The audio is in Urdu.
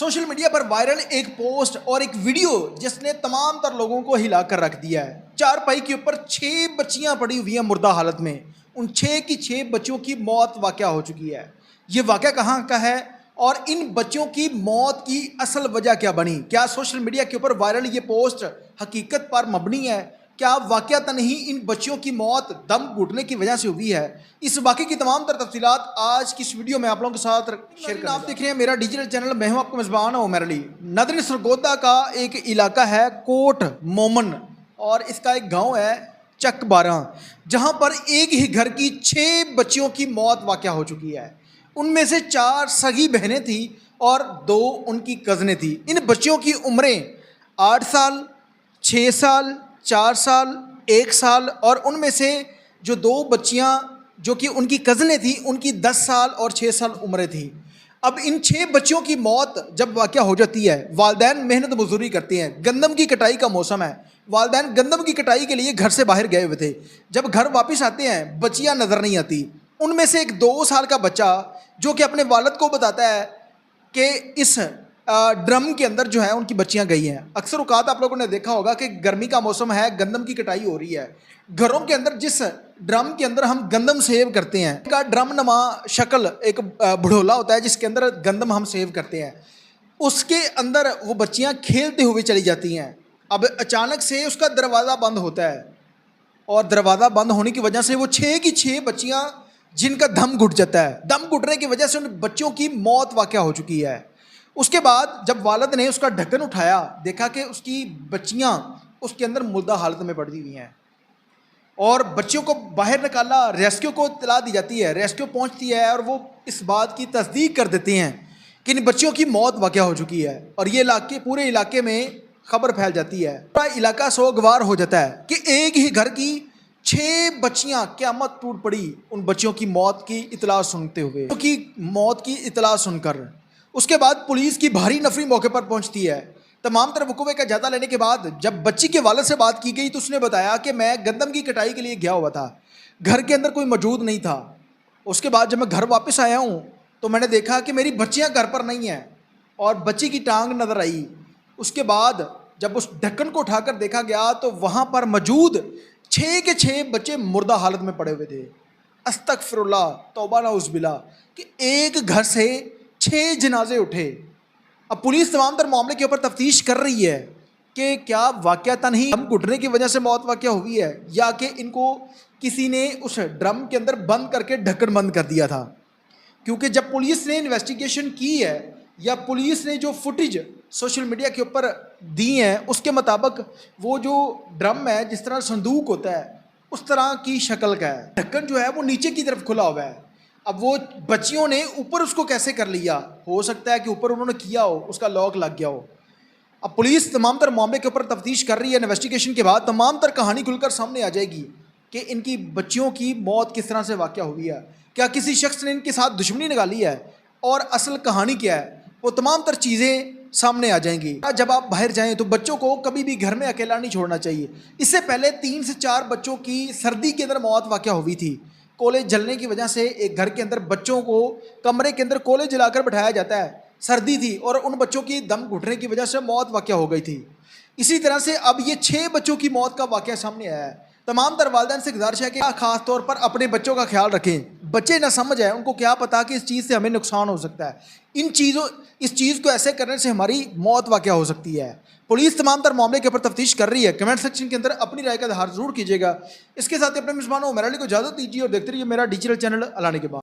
سوشل میڈیا پر وائرل ایک پوسٹ اور ایک ویڈیو جس نے تمام تر لوگوں کو ہلا کر رکھ دیا ہے۔ چارپائی کے اوپر 6 بچیاں پڑی ہوئی ہیں مردہ حالت میں۔ ان 6 کی 6 بچوں کی موت واقع ہو چکی ہے۔ یہ واقعہ کہاں کا ہے اور ان بچوں کی موت کی اصل وجہ کیا بنی؟ کیا سوشل میڈیا کے اوپر وائرل یہ پوسٹ حقیقت پر مبنی ہے؟ کیا واقعتاً ہی ان بچوں کی موت دم گھٹنے کی وجہ سے ہوئی ہے؟ اس واقعے کی تمام تر تفصیلات آج کی اس ویڈیو میں آپ لوگوں کے ساتھ شیئر کریں۔ آپ دیکھ رہے ہیں میرا ڈیجیٹل چینل، میں ہوں آپ کا میزبان عمر علی۔ ناظرین، سرگودا کا ایک علاقہ ہے کوٹ مومن اور اس کا ایک گاؤں ہے چک 12، جہاں پر ایک ہی گھر کی 6 بچیوں کی موت واقع ہو چکی ہے۔ ان میں سے 4 سگی بہنیں تھیں اور 2 ان کی کزنیں تھیں۔ ان بچیوں کی عمریں 8 سال، 6 سال، 4 سال، 1 سال اور ان میں سے جو 2 بچیاں جو کہ ان کی کزنیں تھیں ان کی 10 سال اور 6 سال عمریں تھیں۔ اب ان 6 بچیوں کی موت جب واقع ہو جاتی ہے، والدین محنت مزدوری کرتے ہیں، گندم کی کٹائی کا موسم ہے، والدین گندم کی کٹائی کے لیے گھر سے باہر گئے ہوئے تھے۔ جب گھر واپس آتے ہیں بچیاں نظر نہیں آتی۔ ان میں سے ایک 2 سال کا بچہ جو کہ اپنے والد کو بتاتا ہے کہ اس ڈرم کے اندر جو ہے ان کی بچیاں گئی ہیں۔ اکثر اوقات آپ لوگوں نے دیکھا ہوگا کہ گرمی کا موسم ہے، گندم کی کٹائی ہو رہی ہے، گھروں کے اندر جس ڈرم کے اندر ہم گندم سیو کرتے ہیں کا ڈرم نما شکل ایک بڑھولا ہوتا ہے جس کے اندر گندم ہم سیو کرتے ہیں، اس کے اندر وہ بچیاں کھیلتے ہوئے چلی جاتی ہیں۔ اب اچانک سے اس کا دروازہ بند ہوتا ہے اور دروازہ بند ہونے کی وجہ سے وہ 6 کی 6 بچیاں جن کا دم گھٹ جاتا ہے، دم گھٹنے کی وجہ سے ان بچوں کی موت واقع ہو چکی ہے۔ اس کے بعد جب والد نے اس کا ڈھکن اٹھایا، دیکھا کہ اس کی بچیاں اس کے اندر مردہ حالت میں پڑی ہوئی ہیں اور بچیوں کو باہر نکالا۔ ریسکیو کو اطلاع دی جاتی ہے، ریسکیو پہنچتی ہے اور وہ اس بات کی تصدیق کر دیتے ہیں کہ ان بچیوں کی موت واقع ہو چکی ہے اور یہ پورے علاقے میں خبر پھیل جاتی ہے۔ پورا علاقہ سوگوار ہو جاتا ہے کہ ایک ہی گھر کی 6 بچیاں قیامت ٹوٹ پڑی ان بچیوں کی موت کی اطلاع سنتے ہوئے، ان کی موت کی اطلاع سن کر۔ اس کے بعد پولیس کی بھاری نفری موقع پر پہنچتی ہے۔ تمام تر وقوع کا جائزہ لینے کے بعد جب بچی کے والد سے بات کی گئی تو اس نے بتایا کہ میں گندم کی کٹائی کے لیے گیا ہوا تھا، گھر کے اندر کوئی موجود نہیں تھا۔ اس کے بعد جب میں گھر واپس آیا ہوں تو میں نے دیکھا کہ میری بچیاں گھر پر نہیں ہیں اور بچی کی ٹانگ نظر آئی۔ اس کے بعد جب اس ڈھکن کو اٹھا کر دیکھا گیا تو وہاں پر موجود 6 کے 6 بچے مردہ حالت میں پڑے ہوئے تھے۔ استغفر اللہ، توبہ نعوذ باللہ، کہ ایک گھر سے 6 جنازے اٹھے۔ اب پولیس تمام تر معاملے کے اوپر تفتیش کر رہی ہے کہ کیا واقعتاً ہی دم گھٹنے کی وجہ سے موت واقع ہوئی ہے یا کہ ان کو کسی نے اس ڈرم کے اندر بند کر کے ڈھکن بند کر دیا تھا۔ کیونکہ جب پولیس نے انویسٹیگیشن کی ہے یا پولیس نے جو فوٹیج سوشل میڈیا کے اوپر دی ہیں اس کے مطابق وہ جو ڈرم ہے جس طرح صندوق ہوتا ہے اس طرح کی شکل کا ہے، ڈھکن جو ہے وہ نیچے کی طرف کھلا ہوا ہے۔ اب وہ بچیوں نے اوپر اس کو کیسے کر لیا؟ ہو سکتا ہے کہ اوپر انہوں نے کیا ہو، اس کا لاک لگ گیا ہو۔ اب پولیس تمام تر معاملے کے اوپر تفتیش کر رہی ہے۔ انویسٹیگیشن کے بعد تمام تر کہانی کھل کر سامنے آ جائے گی کہ ان کی بچیوں کی موت کس طرح سے واقع ہوئی ہے، کیا کسی شخص نے ان کے ساتھ دشمنی نکالی ہے اور اصل کہانی کیا ہے، وہ تمام تر چیزیں سامنے آ جائیں گی۔ جب آپ باہر جائیں تو بچوں کو کبھی بھی گھر میں اکیلا نہیں چھوڑنا چاہیے۔ اس سے پہلے 3 سے 4 بچوں کی سردی کے اندر موت واقع ہوئی تھی۔ کولے جلنے کی وجہ سے ایک گھر کے اندر بچوں کو کمرے کے اندر کولے جلا کر بٹھایا جاتا ہے، سردی تھی اور ان بچوں کی دم گھٹنے کی وجہ سے موت واقع ہو گئی تھی۔ اسی طرح سے اب یہ 6 بچوں کی موت کا واقعہ سامنے آیا ہے۔ تمام تر والدین سے گزارش ہے کہ خاص طور پر اپنے بچوں کا خیال رکھیں۔ بچے نہ سمجھ ہیں، ان کو کیا پتا کہ اس چیز سے ہمیں نقصان ہو سکتا ہے، اس چیز کو ایسے کرنے سے ہماری موت واقع ہو سکتی ہے۔ پولیس تمام تر معاملے کے اوپر تفتیش کر رہی ہے۔ کمنٹ سیکشن کے اندر اپنی رائے کا اظہار ضرور کیجیے گا۔ اس کے ساتھ اپنے میزبان عمر علی کو اجازت دیجیے اور دیکھتے رہیے میرا ڈیجیٹل چینل الانے کے بعد۔